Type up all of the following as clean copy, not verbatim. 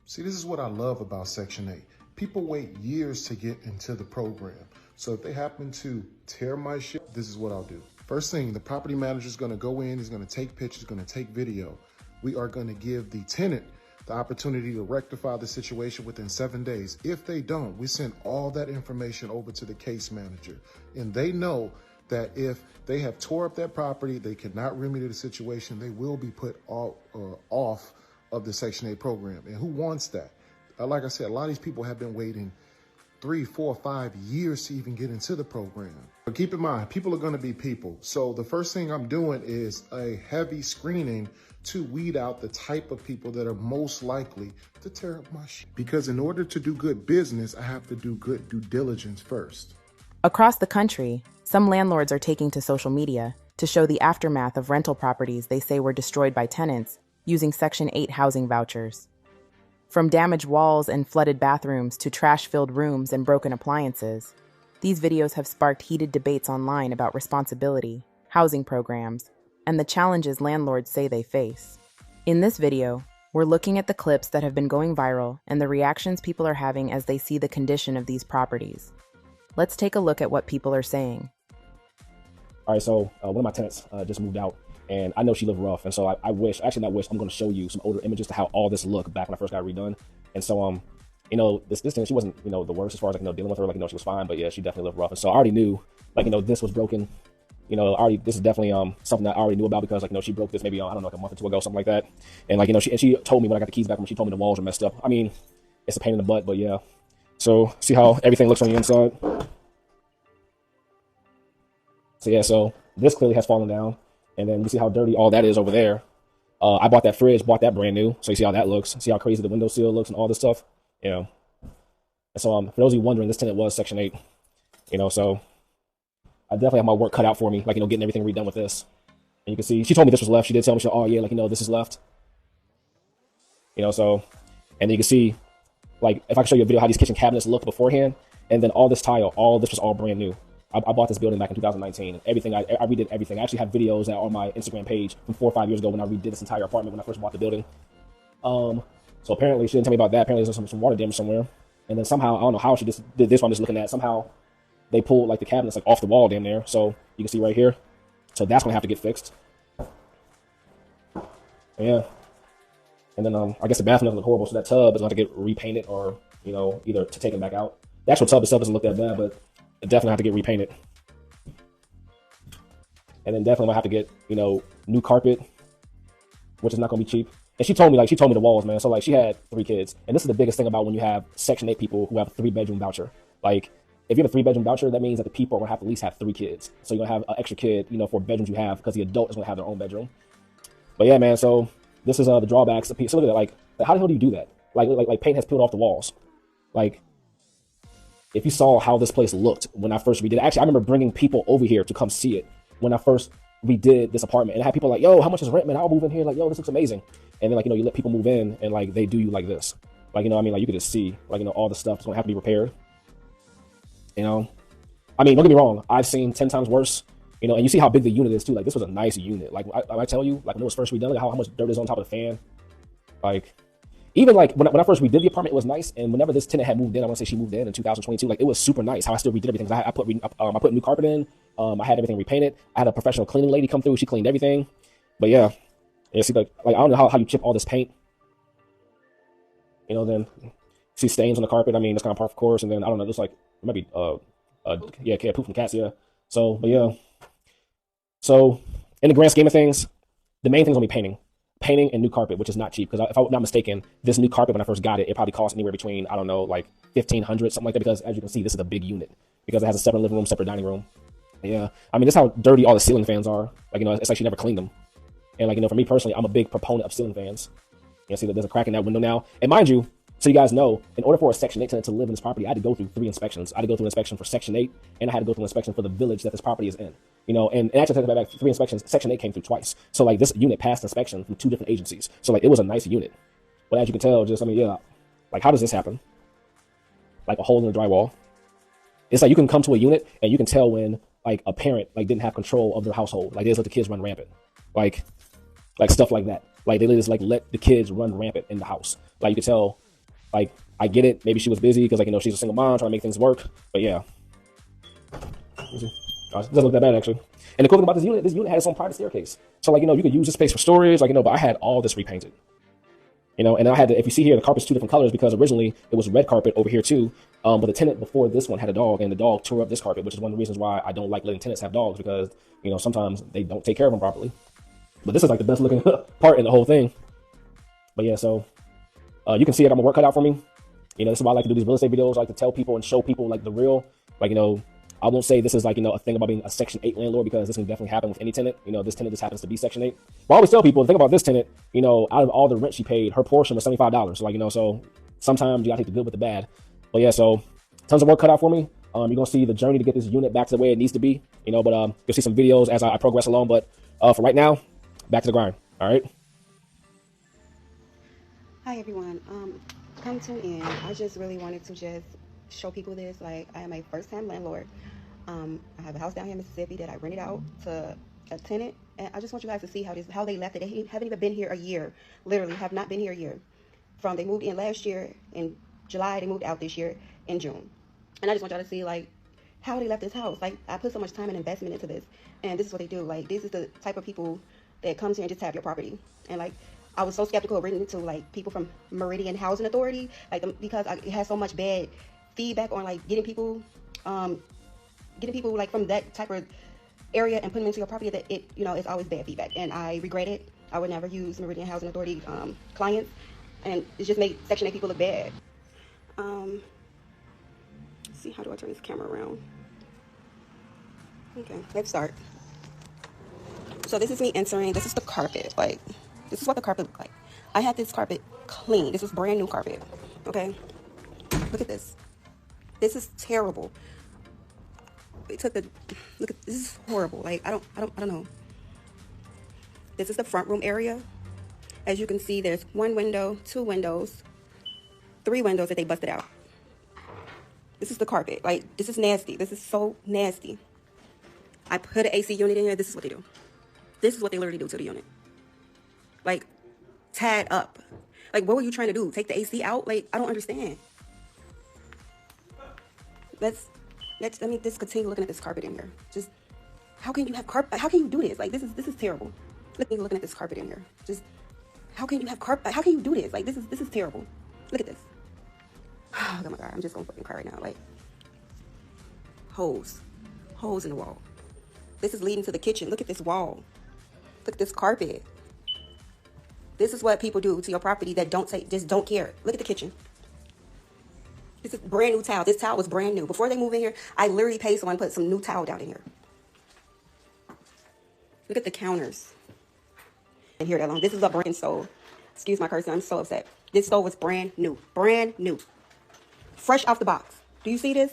See, this is what I love about Section 8. People wait years to get into the program. So if they happen to tear my shit, this is what I'll do. First thing, the property manager is going to go in, he's going to take pictures, going to take video. We are going to give the tenant the opportunity to rectify the situation within 7 days. If they don't, we send all that information over to the case manager. And they know that if they have tore up that property, they cannot remedy the situation, they will be put off of the Section 8 program. And who wants that? Like I said, a lot of these people have been waiting 3, 4, 5 years to even get into the program. But keep in mind, people are going to be people. So the first thing I'm doing is a heavy screening to weed out the type of people that are most likely to tear up my shit. Because in order to do good business, I have to do good due diligence first. Across the country, some landlords are taking to social media to show the aftermath of rental properties they say were destroyed by tenants using Section 8 housing vouchers. From damaged walls and flooded bathrooms to trash-filled rooms and broken appliances, these videos have sparked heated debates online about responsibility, housing programs, and the challenges landlords say they face. In this video, we're looking at the clips that have been going viral and the reactions people are having as they see the condition of these properties. Let's take a look at what people are saying. All right, so one of my tenants just moved out, and I know she lived rough, and so I I'm going to show you some older images to how all this looked back when I first got redone. And so, this tenant, she wasn't, the worst as far as, dealing with her, she was fine, but yeah, she definitely lived rough. And so I already knew, this was broken. This is definitely something that I already knew about because, she broke this maybe, I don't know, like a month or two ago, something like that. And, she told me when I got the keys back, when she told me the walls were messed up. I mean, it's a pain in the butt, but yeah. So see how everything looks on the inside? So yeah, so this clearly has fallen down. And then you see how dirty all that is over there. I bought that fridge, bought that brand new. So you see how that looks. See how crazy the windowsill looks and all this stuff. And so for those of you wondering, this tenant was Section 8. So I definitely have my work cut out for me, getting everything redone with this. And you can see, she told me this was left. She did tell me, oh yeah, this is left. So, and then you can see, if I can show you a video how these kitchen cabinets looked beforehand, and then all this tile, all this was all brand new. I bought this building back in 2019. Everything, I redid everything. I actually have videos that are on my Instagram page from 4 or 5 years ago when I redid this entire apartment when I first bought the building. So apparently she didn't tell me about that. Apparently there's some water damage somewhere. And then somehow, I don't know how she just did this one I'm just looking at. Somehow they pulled the cabinets off the wall damn there. So you can see right here. So that's gonna have to get fixed. Yeah. And then I guess the bathroom doesn't look horrible. So that tub is gonna have to get repainted or, either to take it back out. The actual tub itself doesn't look that bad, but it definitely have to get repainted. And then definitely might have to get, new carpet, which is not gonna be cheap. And she told me the walls, man. So she had 3 kids. And this is the biggest thing about when you have Section 8 people who have a 3-bedroom voucher. If you have a 3-bedroom voucher, that means that the people are gonna have to at least have 3 kids. So you're gonna have an extra kid, for bedrooms you have, because the adult is gonna have their own bedroom. But yeah, man, so this is the drawbacks. So look at that, how the hell do you do that? Paint has peeled off the walls. If you saw how this place looked when I first redid it, actually, I remember bringing people over here to come see it when I first redid this apartment. And I had people yo, how much is rent, man? I'll move in here. Yo, this looks amazing. And then, you let people move in and, they do you like this. You could just see, all the stuff is going to have to be repaired. Don't get me wrong. I've seen 10 times worse, and you see how big the unit is, too. This was a nice unit. I tell you, when it was first redone, how much dirt is on top of the fan. Even when I first redid the apartment, it was nice. And whenever this tenant had moved in, I want to say she moved in 2022, it was super nice how I still redid everything. I put new carpet in. I had everything repainted. I had a professional cleaning lady come through. She cleaned everything. But yeah, see, I don't know how you chip all this paint. Then see stains on the carpet. I mean, that's kind of par for course. And then I don't know, just maybe poop from cats. Yeah. So, but yeah. So in the grand scheme of things, the main thing is gonna be painting and new carpet, which is not cheap. Because if I'm not mistaken, this new carpet, when I first got it, it probably cost anywhere between, I don't know, $1,500, something like that. Because as you can see, this is a big unit because it has a separate living room, separate dining room. Yeah. I mean, this is how dirty all the ceiling fans are. It's like she never cleaned them. And for me personally, I'm a big proponent of ceiling fans. See that there's a crack in that window now. And mind you, so you guys know, in order for a Section 8 tenant to live in this property, I had to go through 3 inspections. I had to go through an inspection for Section 8, and I had to go through an inspection for the village that this property is in. And actually, back 3 inspections, Section 8 came through twice. So this unit passed inspection from 2 different agencies. So it was a nice unit. But as you can tell, how does this happen? A hole in the drywall. It's you can come to a unit and you can tell when a parent didn't have control of their household. They just let the kids run rampant. Stuff like that. They just let the kids run rampant in the house. You could tell Like, I get it. Maybe she was busy because, like, you know, she's a single mom trying to make things work. But yeah. It doesn't look that bad, actually. And the cool thing about this unit had its own private staircase. So, like, you know, you could use this space for storage, like, you know, but I had all this repainted. You know, and I had to, if you see here, the carpet's two different colors because originally it was red carpet over here too. But the tenant before this one had a dog, and the dog tore up this carpet, which is one of the reasons why I don't like letting tenants have dogs, because, you know, sometimes they don't take care of them properly. But this is like the best looking part in the whole thing. But yeah, so you can see I got my work cut out for me. You know, this is why I like to do these real estate videos. I like to tell people and show people like the real, like, you know, I won't say this is like, you know, a thing about being a Section 8 landlord, because this can definitely happen with any tenant. You know, this tenant just happens to be Section 8. But I always tell people, the thing about this tenant, you know, out of all the rent she paid, her portion was $75. So, like, you know, so sometimes you gotta take the good with the bad. But yeah, so tons of work cut out for me. You're gonna see the journey to get this unit back to the way it needs to be, you know, but you'll see some videos as I progress along. But for right now, back to the grind. All right. Hi everyone. Come tune in. I just really wanted to just show people this. Like, I am a first-time landlord. I have a house down here in Mississippi that I rented out to a tenant, and I just want you guys to see how they left it. They haven't even been here a year. Literally, have not been here a year. From they moved in last year in July, they moved out this year in June. And I just want y'all to see like how they left this house. Like, I put so much time and investment into this, and this is what they do. Like, this is the type of people that comes here and just have your property. And like, I was so skeptical of renting to like people from Meridian Housing Authority, like because it has so much bad feedback on like getting people like from that type of area and putting them into your property, that it, you know, it's always bad feedback. And I regret it. I would never use Meridian Housing Authority clients, and it just made Section 8 people look bad. Let's see, how do I turn this camera around? Okay, let's start. So this is me entering. This is the carpet. Like, this is what the carpet looked like. I had this carpet clean. This was brand new carpet. Okay, look at this. This is terrible. Look at this is horrible. Like, I don't know. This is the front room area. As you can see, there's one window, two windows, three windows that they busted out. This is the carpet. Like, this is nasty. This is so nasty. I put an AC unit in here. This is what they do. This is what they literally do to the unit. Like, tad up. Like, what were you trying to do? Take the AC out? Like, I don't understand. Let me just continue looking at this carpet in here. Just, how can you have carpet? How can you do this? Like, this is terrible. Looking at this carpet in here. Just, how can you have carpet? How can you do this? Like, this is terrible. Look at this. Oh my God, I'm just gonna fucking cry right now. Like, holes in the wall. This is leading to the kitchen. Look at this wall. Look at this carpet. This is what people do to your property that just don't care. Look at the kitchen. This is brand new towel. This towel was brand new. Before they move in here, I literally paid someone to put some new towel down in here. Look at the counters. And here that long. This is a brand stove. Excuse my cursing. I'm so upset. This stove was brand new. Brand new. Fresh out the box. Do you see this?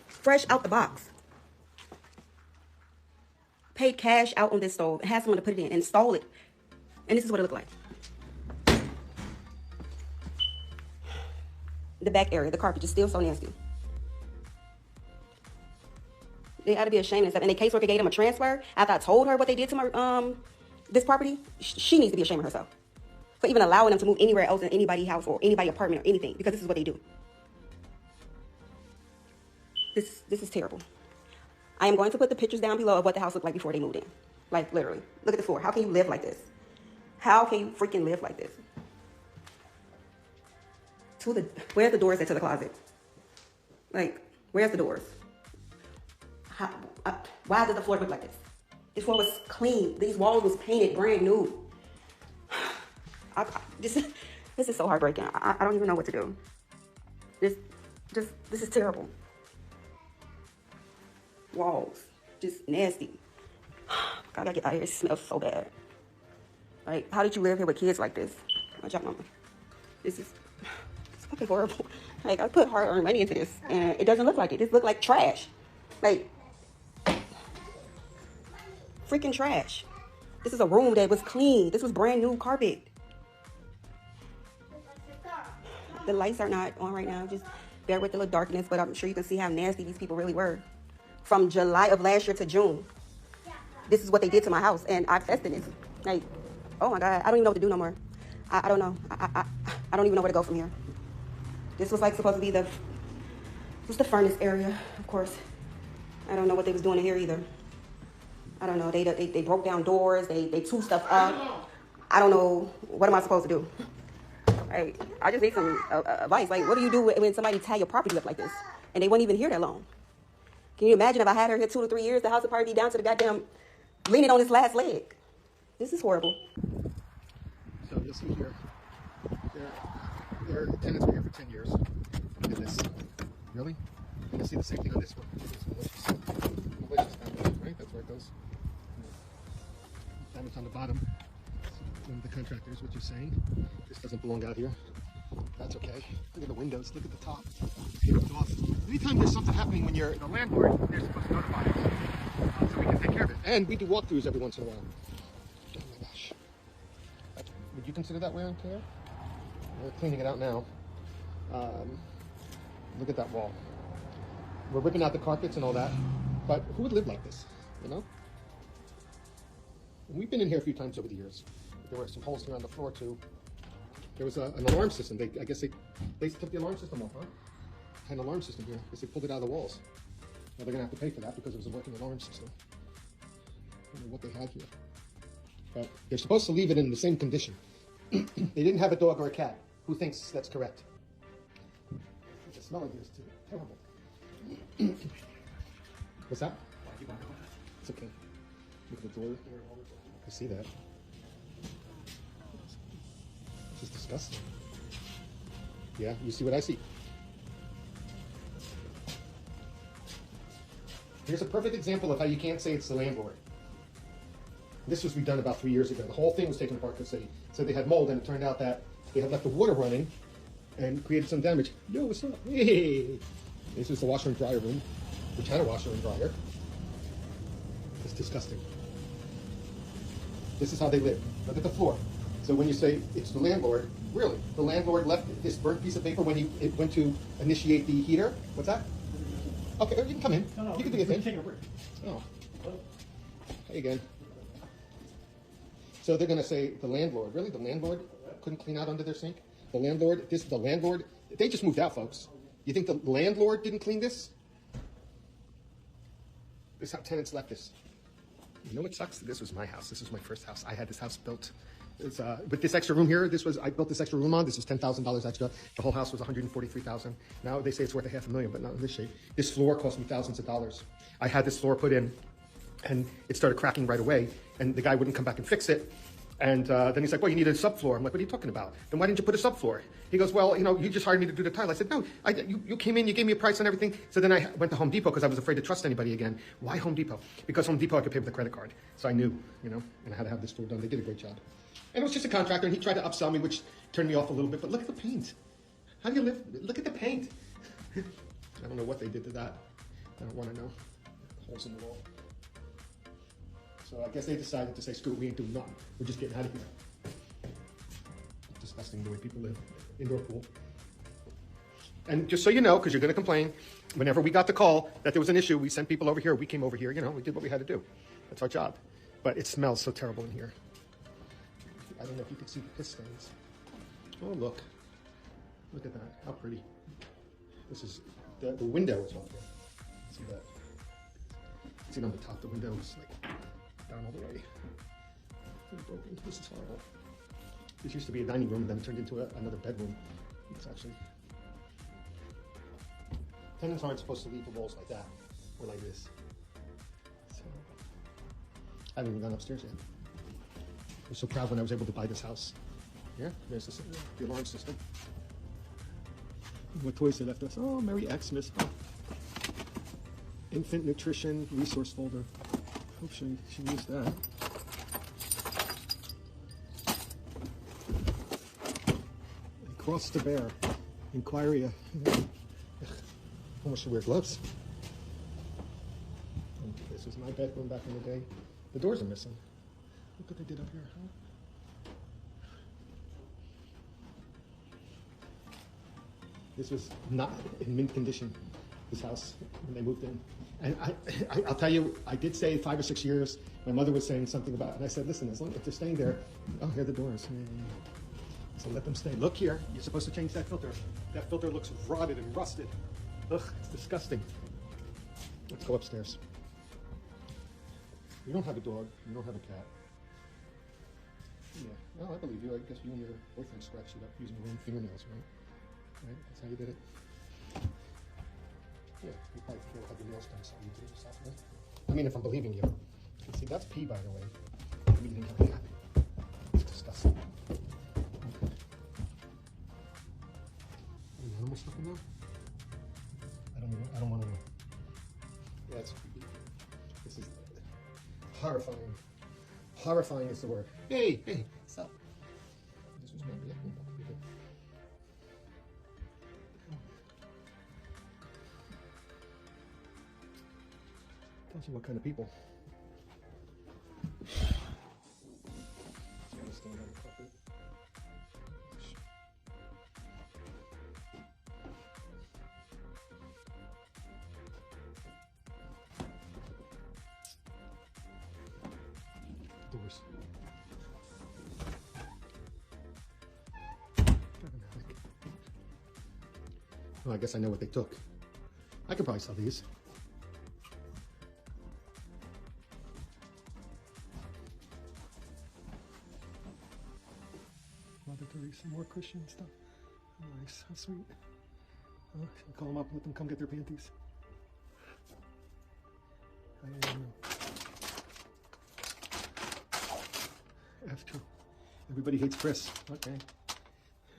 Fresh out the box. Paid cash out on this stove and had someone to put it in and install it. And this is what it looked like. The back area, the carpet is still so nasty. They ought to be ashamed and stuff. And the caseworker gave them a transfer after I told her what they did to my this property. She needs to be ashamed of herself for even allowing them to move anywhere else in anybody's house or anybody's apartment or anything, because this is what they do. This is terrible. I am going to put the pictures down below of what the house looked like before they moved in. Like, literally. Look at the floor. How can you live like this? How can you freaking live like this? Where's the doors to the closet? Like, where's the doors? Why does the floor look like this? This floor was clean. These walls was painted brand new. This is so heartbreaking. I don't even know what to do. This is terrible. Walls, just nasty. God, I gotta get out of here. It smells so bad. Like, how did you live here with kids like this? My job, mama. It's fucking horrible. Like, I put hard-earned money into this, and it doesn't look like it. This look like trash. Like, freaking trash. This is a room that was clean. This was brand new carpet. The lights are not on right now. Just bear with the little darkness, but I'm sure you can see how nasty these people really were. From July of last year to June, this is what they did to my house, and I've tested this. Like, oh my God, I don't even know what to do no more. I don't know. I don't even know where to go from here. This was like supposed to be the furnace area, of course. I don't know what they was doing in here either. I don't know. They broke down doors. They threw stuff up. I don't know. What am I supposed to do? Like, I just need some advice. Like, what do you do when somebody tie your property up like this and they wouldn't even here that long? Can you imagine if I had her here 2 to 3 years? The house would probably be down to the goddamn leaning on its last leg. This is horrible. So you'll see here, their tenants were here for 10 years. Look at this. Really? And you'll see the same thing on this one. Malicious damage, right? That's where it goes. Damage on the bottom. One of the contractors, what you're saying. This doesn't belong out here. That's okay. Look at the windows. Look at the top. Taped off. Anytime there's something happening when you're the landlord, they're supposed to notify us so we can take care of it. And we do walkthroughs every once in a while. Oh my gosh. Would you consider that wear and tear? We're cleaning it out now. Look at that wall. We're ripping out the carpets and all that. But who would live like this? You know? We've been in here a few times over the years. There were some holes here on the floor too. There was an alarm system. I guess they took the alarm system off, huh? An alarm system here because they pulled it out of the walls. Now they're gonna have to pay for that because it was a working alarm system. I don't know what they had here. But they're supposed to leave it in the same condition. They didn't have a dog or a cat. Who thinks that's correct? The smell of here is too terrible. What's that? It's okay. Look at the door. I see that. This is disgusting. Yeah, you see what I see. Here's a perfect example of how you can't say it's the landlord. This was redone about 3 years ago. The whole thing was taken apart because they said they had mold, and it turned out that they had left the water running and created some damage. Yo, what's up? Hey! This is the washer and dryer room, which had a washer and dryer. It's disgusting. This is how they live. Look at the floor. So when you say it's the landlord, really, the landlord left this burnt piece of paper when he went to initiate the heater. What's that? Okay, you can come in. No, you can do your thing. Take a break. Oh. Hey again. So they're going to say the landlord. Really? The landlord couldn't clean out under their sink? The landlord, they just moved out, folks. You think the landlord didn't clean this? This is how tenants left this. You know what sucks? This was my house. This was my first house. I had this house built. With this extra room here, I built this extra room on. This was $10,000 extra. The whole house was $143,000. Now they say it's worth $500,000, but not in this shape. This floor cost me thousands of dollars. I had this floor put in, and it started cracking right away. And the guy wouldn't come back and fix it. And then he's like, well, you need a subfloor. I'm like, what are you talking about? Then why didn't you put a subfloor? He goes, well, you just hired me to do the tile. I said, no, you came in, you gave me a price and everything. So then I went to Home Depot because I was afraid to trust anybody again. Why Home Depot? Because Home Depot I could pay with a credit card. So I knew, and I had to have this floor done. They did a great job. And it was just a contractor, and he tried to upsell me, which turned me off a little bit. But look at the paint. How do you live? Look at the paint. I don't know what they did to that. I don't want to know. Holes in the wall. So I guess they decided to say, screw it, we ain't doing nothing. We're just getting out of here. Disgusting the way people live. Indoor pool. And just so you know, because you're going to complain, whenever we got the call that there was an issue, we sent people over here. We came over here. We did what we had to do. That's our job. But it smells so terrible in here. I don't know if you can see the piss stains. Oh, look. Look at that. How pretty. This is, the window is off there. See that? See it on the top. The window is like down all the way. Broken. This is horrible. This used to be a dining room, and then it turned into another bedroom. It's actually... Tenants aren't supposed to leave the walls like that, or like this. So, I haven't even gone upstairs yet. I was so proud when I was able to buy this house. Yeah, there's the alarm system. What toys they left us? Oh, Merry Xmas. Oh. Infant nutrition resource folder. Hope she used that. Cross the bear. Inquiry. Almost should wear gloves. And this is my bedroom back in the day. The doors are missing. Look what they did up here, huh? This was not in mint condition, this house, when they moved in. And I'll tell you, I did say 5 or 6 years, my mother was saying something about it, and I said, listen, as long as they're staying there, oh, here are the doors. So let them stay. Look here, you're supposed to change that filter. That filter looks rotted and rusted. Ugh, it's disgusting. Let's go upstairs. You don't have a dog, you don't have a cat. Yeah, well, I believe you. I guess you and your boyfriend scratched it up using your own fingernails, right? Right, that's how you did it? Yeah, you probably had your nails done, so you did it yourself, right? I mean, if I'm believing you. See, that's pee, by the way. You didn't have a cat. It's disgusting. Any animal stuff in there? I don't want to know. Yeah, it's creepy. This is horrifying. Horrifying is the word. Hey, stop. This was my reaction. Tells you what kind of people. Stand on the carpet. Doors. Well, I guess I know what they took. I could probably sell these. Mother Teresa, more Christian stuff. Nice, how sweet. Should I call them up and let them come get their panties? I don't even know. That's true. Everybody hates Chris. Okay.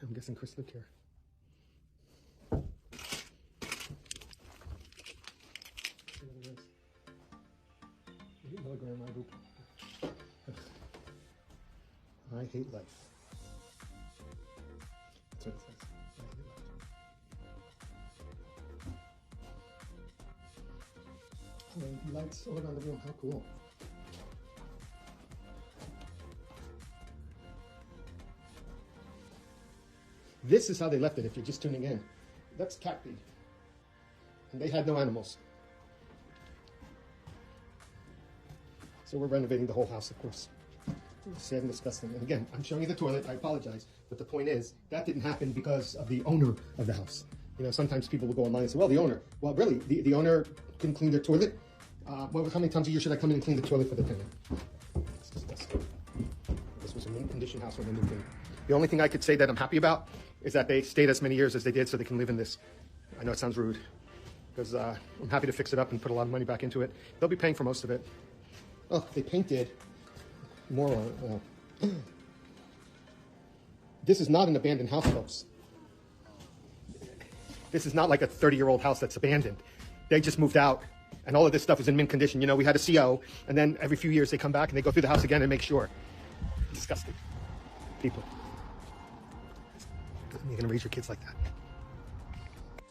I'm guessing Chris lived here. 8 milligram ibuprofen. I hate life. That's what it says. I hate life. LED lights all around the room. How cool. This is how they left it if you're just tuning in. That's cat pee. And they had no animals. So we're renovating the whole house, of course. Sad and disgusting. And again, I'm showing you the toilet. I apologize. But the point is, that didn't happen because of the owner of the house. You know, sometimes people will go online and say, well, the owner. Well, really, the owner couldn't clean their toilet? Well, how many times a year should I come in and clean the toilet for the tenant? It's disgusting. This was a mint-condition house when they moved in. The only thing I could say that I'm happy about is that they stayed as many years as they did so they can live in this. I know it sounds rude, because I'm happy to fix it up and put a lot of money back into it. They'll be paying for most of it. Oh, they painted more on it. This is not an abandoned house, folks. This is not like a 30-year-old house that's abandoned. They just moved out, and all of this stuff is in mint condition. You know, we had a CO, and then every few years they come back and they go through the house again and make sure. Disgusting. People. You're gonna raise your kids like that.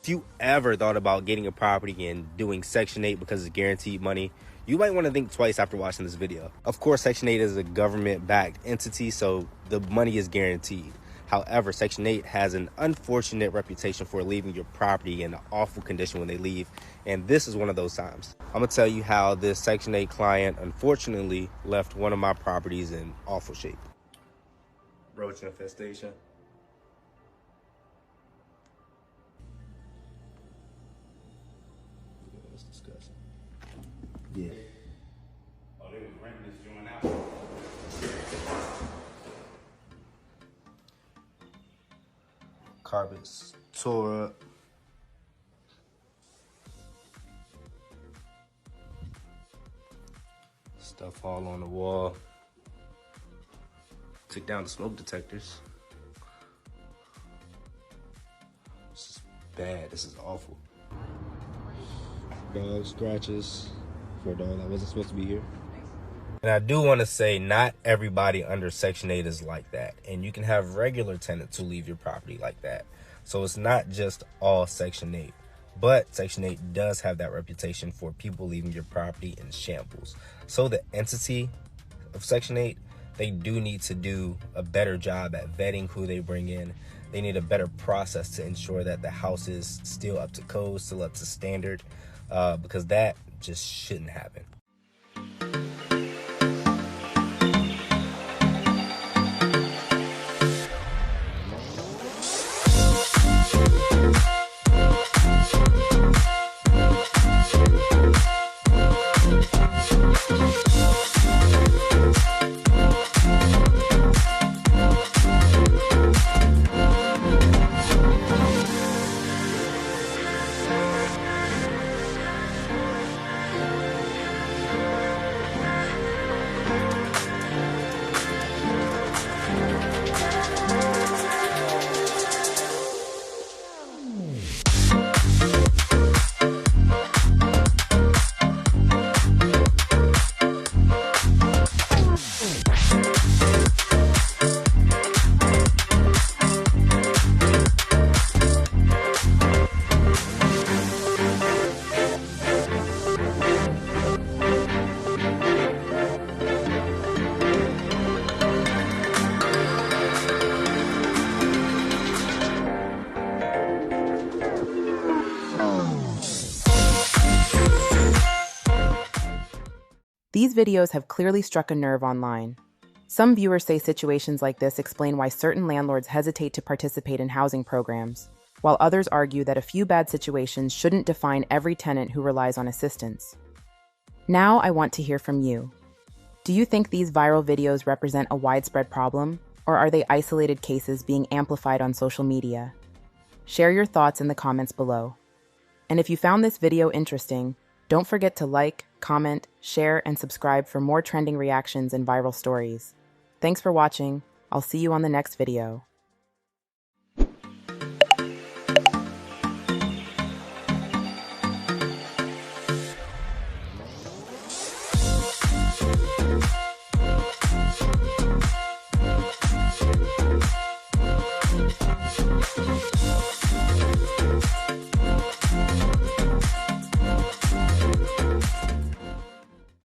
If you ever thought about getting a property and doing Section 8 because it's guaranteed money, you might want to think twice after watching this video. Of course, Section 8 is a government-backed entity, so the money is guaranteed. However, Section 8 has an unfortunate reputation for leaving your property in an awful condition when they leave, and this is one of those times. I'm going to tell you how this Section 8 client unfortunately left one of my properties in awful shape. Roach infestation. That's disgusting. Yeah. Oh, they was renting this joint out. Carpets tore up. Stuff all on the wall. Took down the smoke detectors. This is bad. This is awful. Dog scratches for a dog that wasn't supposed to be here. And I do want to say not everybody under Section 8 is like that. And you can have regular tenants who leave your property like that. So it's not just all Section 8. But Section 8 does have that reputation for people leaving your property in shambles. So the entity of Section 8, they do need to do a better job at vetting who they bring in. They need a better process to ensure that the house is still up to code, still up to standard, because that just shouldn't happen. These videos have clearly struck a nerve online. Some viewers say situations like this explain why certain landlords hesitate to participate in housing programs, while others argue that a few bad situations shouldn't define every tenant who relies on assistance. Now I want to hear from you. Do you think these viral videos represent a widespread problem, or are they isolated cases being amplified on social media? Share your thoughts in the comments below. And if you found this video interesting, don't forget to like, comment, share, and subscribe for more trending reactions and viral stories. Thanks for watching. I'll see you on the next video.